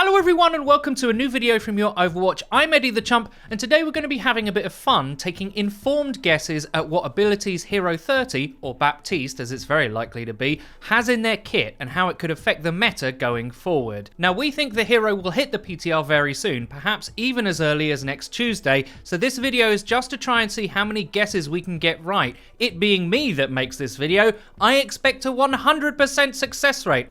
Hello everyone and welcome to a new video from Your Overwatch. I'm Eddie the Chump and today we're going to be having a bit of fun taking informed guesses at what abilities Hero 30, or Baptiste as it's very likely to be, has in their kit and how it could affect the meta going forward. Now we think the hero will hit the PTR very soon, perhaps even as early as next Tuesday, so this video is just to try and see how many guesses we can get right. It being me that makes this video, I expect a 100% success rate.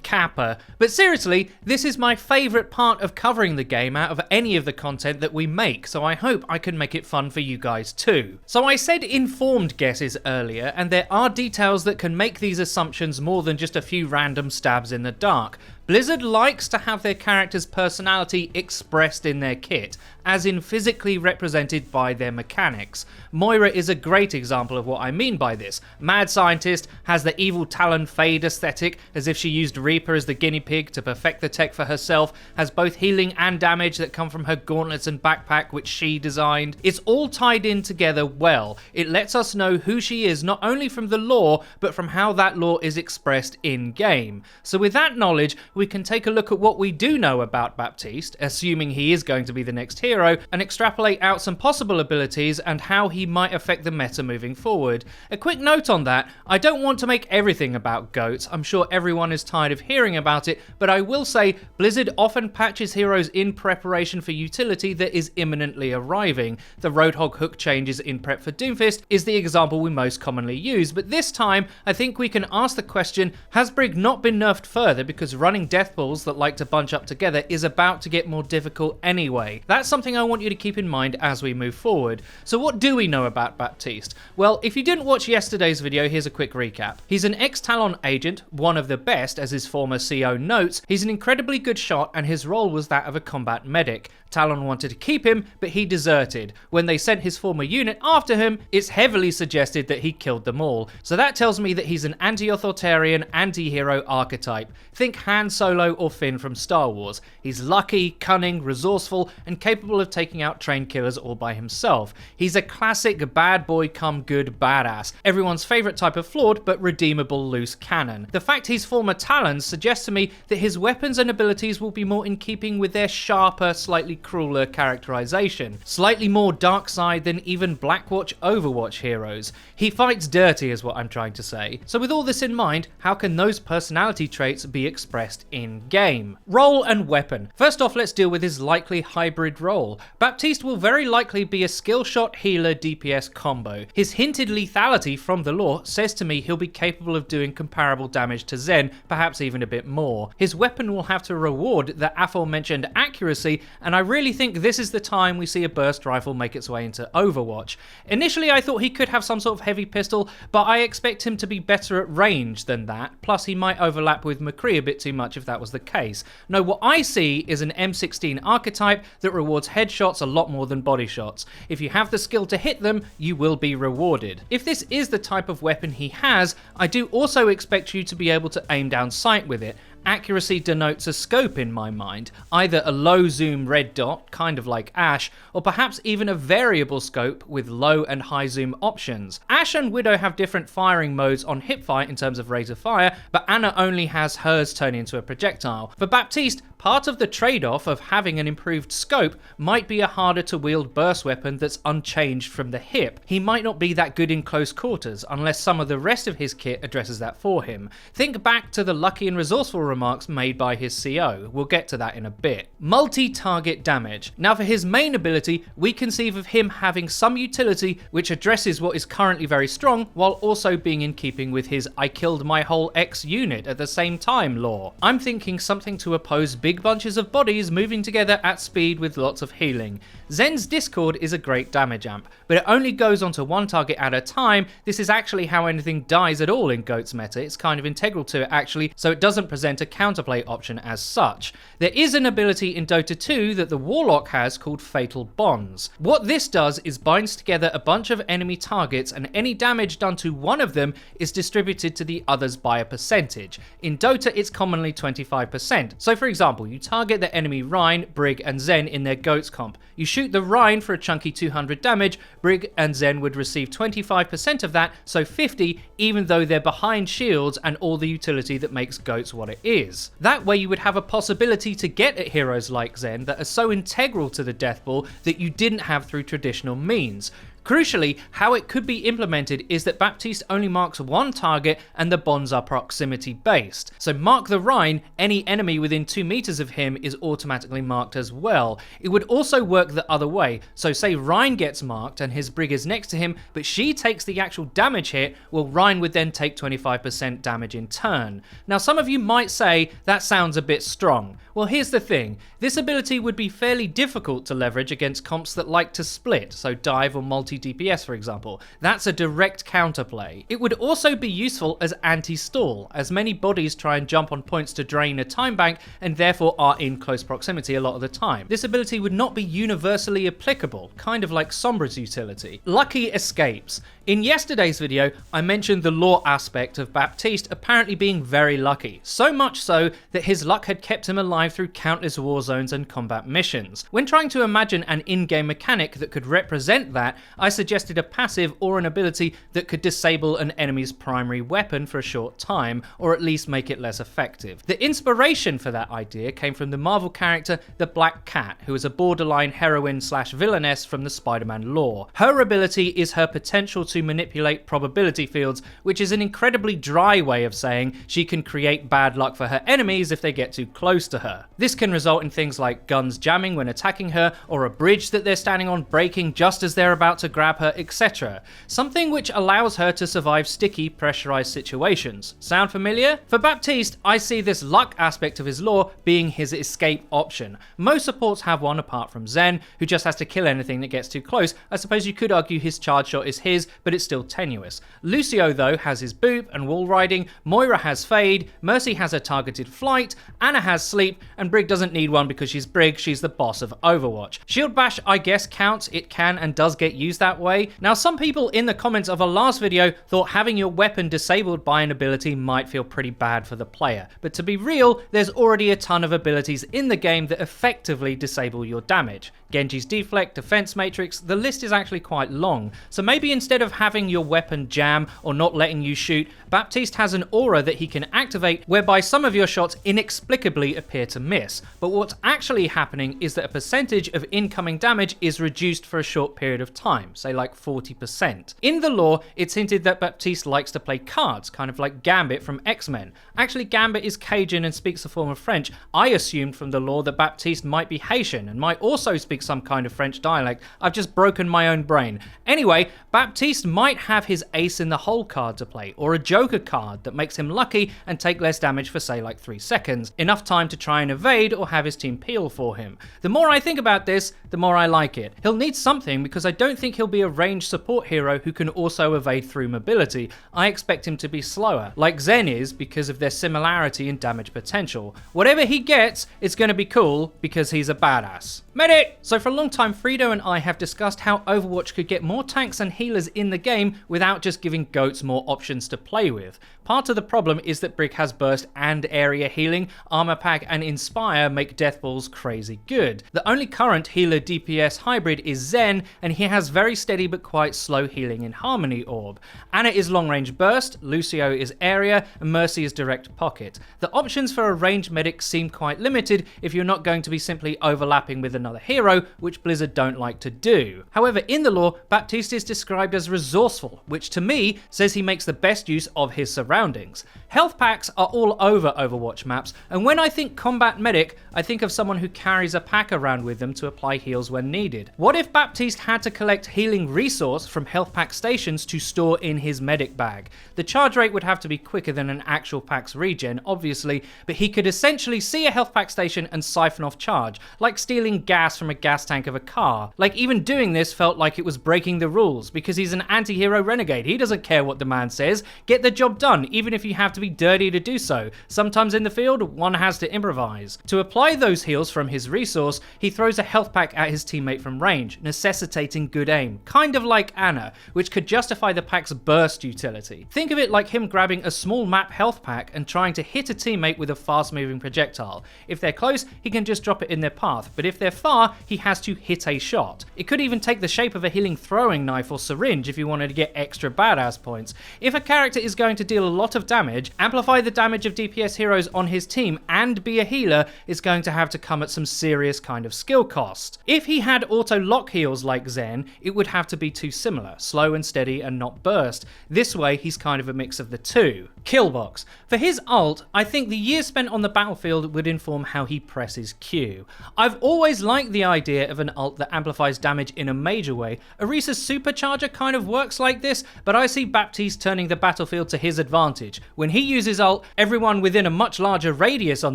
Kappa. But seriously, this is my favourite part of covering the game out of any of the content that we make, so I hope I can make it fun for you guys too. So I said informed guesses earlier, and there are details that can make these assumptions more than just a few random stabs in the dark. Blizzard likes to have their character's personality expressed in their kit, as in physically represented by their mechanics. Moira is a great example of what I mean by this. Mad Scientist has the evil Talon Fade aesthetic, as if she used Reaper as the guinea pig to perfect the tech for herself, has both healing and damage that come from her gauntlets and backpack which she designed. It's all tied in together well. It lets us know who she is not only from the lore, but from how that lore is expressed in-game. So with that knowledge, we can take a look at what we do know about Baptiste, assuming he is going to be the next hero, and extrapolate out some possible abilities and how he might affect the meta moving forward. A quick note on that, I don't want to make everything about goats, I'm sure everyone is tired of hearing about it, but I will say Blizzard often patches heroes in preparation for utility that is imminently arriving. The Roadhog hook changes in prep for Doomfist is the example we most commonly use, but this time I think we can ask the question, has Brig not been nerfed further because running death balls that like to bunch up together is about to get more difficult anyway? That's something I want you to keep in mind as we move forward. So what do we know about Baptiste? Well, if you didn't watch yesterday's video, here's a quick recap. He's an ex-Talon agent, one of the best as his former CO notes. He's an incredibly good shot and his role was that of a combat medic. Talon wanted to keep him, but he deserted. When they sent his former unit after him, it's heavily suggested that he killed them all. So that tells me that he's an anti-authoritarian, anti-hero archetype. Think Han Solo or Finn from Star Wars. He's lucky, cunning, resourceful, and capable of taking out trained killers all by himself. He's a classic bad boy come good badass. Everyone's favourite type of flawed but redeemable loose cannon. The fact he's former Talons suggests to me that his weapons and abilities will be more in keeping with their sharper, slightly crueler characterization. Slightly more dark side than even Blackwatch Overwatch heroes. He fights dirty is what I'm trying to say. So with all this in mind, how can those personality traits be expressed in game? Role and weapon. First off, let's deal with his likely hybrid role. Baptiste will very likely be a skill shot healer DPS combo. His hinted lethality from the lore says to me he'll be capable of doing comparable damage to Zen, perhaps even a bit more. His weapon will have to reward the aforementioned accuracy, and I really think this is the time we see a burst rifle make its way into Overwatch. Initially I thought he could have some sort of heavy pistol, but I expect him to be better at range than that, plus he might overlap with McCree a bit too much if that was the case. No, what I see is an M16 archetype that rewards headshots a lot more than body shots. If you have the skill to hit them, you will be rewarded. If this is the type of weapon he has, I do also expect you to be able to aim down sight with it. Accuracy denotes a scope in my mind, either a low zoom red dot, kind of like Ashe, or perhaps even a variable scope with low and high zoom options. Ashe and Widow have different firing modes on hipfire in terms of rate of fire, but Ana only has hers turn into a projectile. For Baptiste, part of the trade-off of having an improved scope might be a harder to wield burst weapon that's unchanged from the hip. He might not be that good in close quarters unless some of the rest of his kit addresses that for him. Think back to the lucky and resourceful remarks made by his CO. We'll get to that in a bit. Multi-target damage. Now for his main ability, we conceive of him having some utility which addresses what is currently very strong while also being in keeping with his I killed my whole X unit at the same time lore. I'm thinking something to oppose big bunches of bodies moving together at speed with lots of healing. Zen's Discord is a great damage amp, but it only goes onto one target at a time. This is actually how anything dies at all in GOAT's meta. It's kind of integral to it actually, so it doesn't present a counterplay option as such. There is an ability in Dota 2 that the Warlock has called Fatal Bonds. What this does is binds together a bunch of enemy targets and any damage done to one of them is distributed to the others by a percentage. In Dota it's commonly 25%. So for example, example, you target the enemy Rein, Brig and Zen in their goats comp. You shoot the Rein for a chunky 200 damage, Brig and Zen would receive 25% of that, so 50, even though they're behind shields and all the utility that makes goats what it is. That way you would have a possibility to get at heroes like Zen that are so integral to the death ball that you didn't have through traditional means. Crucially, how it could be implemented is that Baptiste only marks one target and the bonds are proximity based. So mark the Rein, any enemy within 2 meters of him is automatically marked as well. It would also work the other way, so say Rein gets marked and his Brig is next to him, but she takes the actual damage hit, well Rein would then take 25% damage in turn. Now some of you might say that sounds a bit strong. Well here's the thing, this ability would be fairly difficult to leverage against comps that like to split, so dive or multi-DPS for example. That's a direct counterplay. It would also be useful as anti-stall, as many bodies try and jump on points to drain a time bank and therefore are in close proximity a lot of the time. This ability would not be universally applicable, kind of like Sombra's utility. Lucky escapes. In yesterday's video, I mentioned the lore aspect of Baptiste apparently being very lucky, so much so that his luck had kept him alive through countless war zones and combat missions. When trying to imagine an in-game mechanic that could represent that, I suggested a passive or an ability that could disable an enemy's primary weapon for a short time, or at least make it less effective. The inspiration for that idea came from the Marvel character the Black Cat, who is a borderline heroine slash villainess from the Spider-Man lore. Her ability is her potential to manipulate probability fields, which is an incredibly dry way of saying she can create bad luck for her enemies if they get too close to her. This can result in things like guns jamming when attacking her, or a bridge that they're standing on breaking just as they're about to grab her, etc. Something which allows her to survive sticky, pressurized situations. Sound familiar? For Baptiste, I see this luck aspect of his lore being his escape option. Most supports have one apart from Zen, who just has to kill anything that gets too close. I suppose you could argue his charge shot is his, but it's still tenuous. Lucio though has his boop and wall riding, Moira has fade, Mercy has a targeted flight, Anna has sleep, and Brig doesn't need one because she's Brig, she's the boss of Overwatch. Shield bash I guess counts, it can and does get used that way. Now some people in the comments of our last video thought having your weapon disabled by an ability might feel pretty bad for the player, but to be real, there's already a ton of abilities in the game that effectively disable your damage. Genji's deflect, defense matrix, the list is actually quite long, so maybe instead of having your weapon jam or not letting you shoot, Baptiste has an aura that he can activate whereby some of your shots inexplicably appear to miss, but what's actually happening is that a percentage of incoming damage is reduced for a short period of time, say like 40%. In the lore, it's hinted that Baptiste likes to play cards, kind of like Gambit from X-Men. Actually, Gambit is Cajun and speaks a form of French. I assumed from the lore that Baptiste might be Haitian and might also speak some kind of French dialect. I've just broken my own brain. Anyway, Baptiste might have his ace in the hole card to play, or a joker card that makes him lucky and take less damage for say like 3 seconds. Enough time to try and evade or have his team peel for him. The more I think about this, the more I like it. He'll need something because I don't think he'll be a ranged support hero who can also evade through mobility. I expect him to be slower, like Zen is because of their similarity in damage potential. Whatever he gets, it's going to be cool because he's a badass. Medic! So for a long time, FREEDO and I have discussed how Overwatch could get more tanks and healers in the game without just giving goats more options to play with. Part of the problem is that Brig has burst and area healing, armor pack and inspire make death balls crazy good. The only current healer DPS hybrid is Zen, and he has very steady but quite slow healing in Harmony Orb. Anna is long range burst, Lucio is area, and Mercy is direct pocket. The options for a ranged medic seem quite limited if you're not going to be simply overlapping with another hero, which Blizzard don't like to do. However, in the lore, Baptiste is described as resourceful, which to me says he makes the best use of his surroundings. Health packs are all over Overwatch maps, and when I think combat medic, I think of someone who carries a pack around with them to apply heals when needed. What if Baptiste had to collect healing resource from health pack stations to store in his medic bag? The charge rate would have to be quicker than an actual pack's regen, obviously, but he could essentially see a health pack station and siphon off charge, like stealing gas from a gas tank of a car. Like even doing this felt like it was breaking the rules, because he's an anti-hero renegade. He doesn't care what the man says. Get the job done, even if you have to be dirty to do so. Sometimes in the field, one has to improvise. To apply those heals from his resource, he throws a health pack at his teammate from range, necessitating good aim. game, kind of like Anna, which could justify the pack's burst utility. Think of it like him grabbing a small map health pack and trying to hit a teammate with a fast moving projectile. If they're close, he can just drop it in their path, but if they're far, he has to hit a shot. It could even take the shape of a healing throwing knife or syringe if you wanted to get extra badass points. If a character is going to deal a lot of damage, amplify the damage of DPS heroes on his team and be a healer is going to have to come at some serious kind of skill cost. If he had auto lock heals like Zen, it would have to be too similar, slow and steady and not burst. This way he's kind of a mix of the two. Killbox. For his ult, I think the years spent on the battlefield would inform how he presses Q. I've always liked the idea of an ult that amplifies damage in a major way. Orisa's supercharger kind of works like this, but I see Baptiste turning the battlefield to his advantage. When he uses ult, everyone within a much larger radius on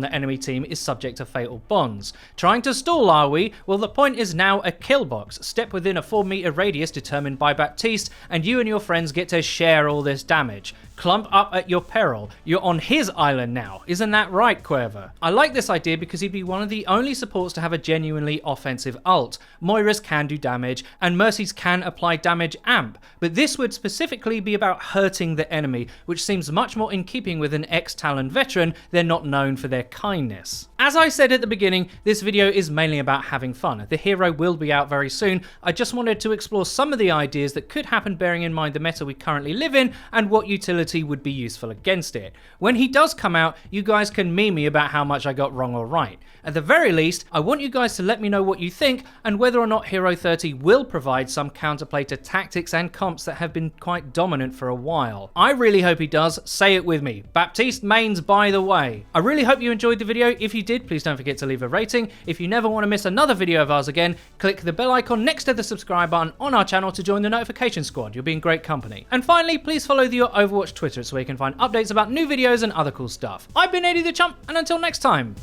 the enemy team is subject to fatal bonds. Trying to stall, are we? Well, the point is now a kill box. Step within a 4-meter radius determined by Baptiste, and you and your friends get to share all this damage. Clump up at your peril. You're on his island now. Isn't that right, Cuerva? I like this idea because he'd be one of the only supports to have a genuinely offensive ult. Moira's can do damage, and Mercy's can apply damage amp, but this would specifically be about hurting the enemy, which seems much more in keeping with an ex-Talon veteran. They're not known for their kindness. As I said at the beginning, this video is mainly about having fun. The hero will be out very soon. I just wanted to explore some of the ideas that could happen bearing in mind the meta we currently live in and what utility would be useful against it. When he does come out, you guys can meme me about how much I got wrong or right. At the very least, I want you guys to let me know what you think and whether or not Hero 30 will provide some counterplay to tactics and comps that have been quite dominant for a while. I really hope he does. Say it with me. Baptiste mains, by the way. I really hope you enjoyed the video. If you did, please don't forget to leave a rating. If you never want to miss another video of ours again, click the bell icon next to the subscribe button on our channel to join the notification squad. You'll be in great company. And finally, please follow the Your Overwatch Twitter. It's where you can find updates about new videos and other cool stuff. I've been Eddie the Chump, and until next time,